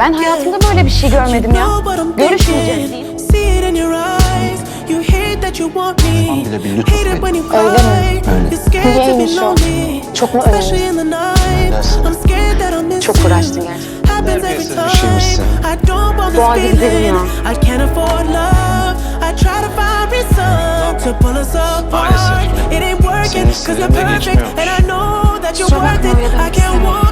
Ben hayatımda böyle bir şey görmedim ya. Görüşmeyeceğiz değil. Bile bir lütuf Öyle mi? Öyle. Niyeymiş o? Çok mu önemli? Çok uğraştın gerçekten. Neredeyse bir şeymişsin. Bu halde gidelim ya. Maalesef. Senin sinirinde geçmiyormuş. Kusura bakma, oraya dönmek istemiyorum.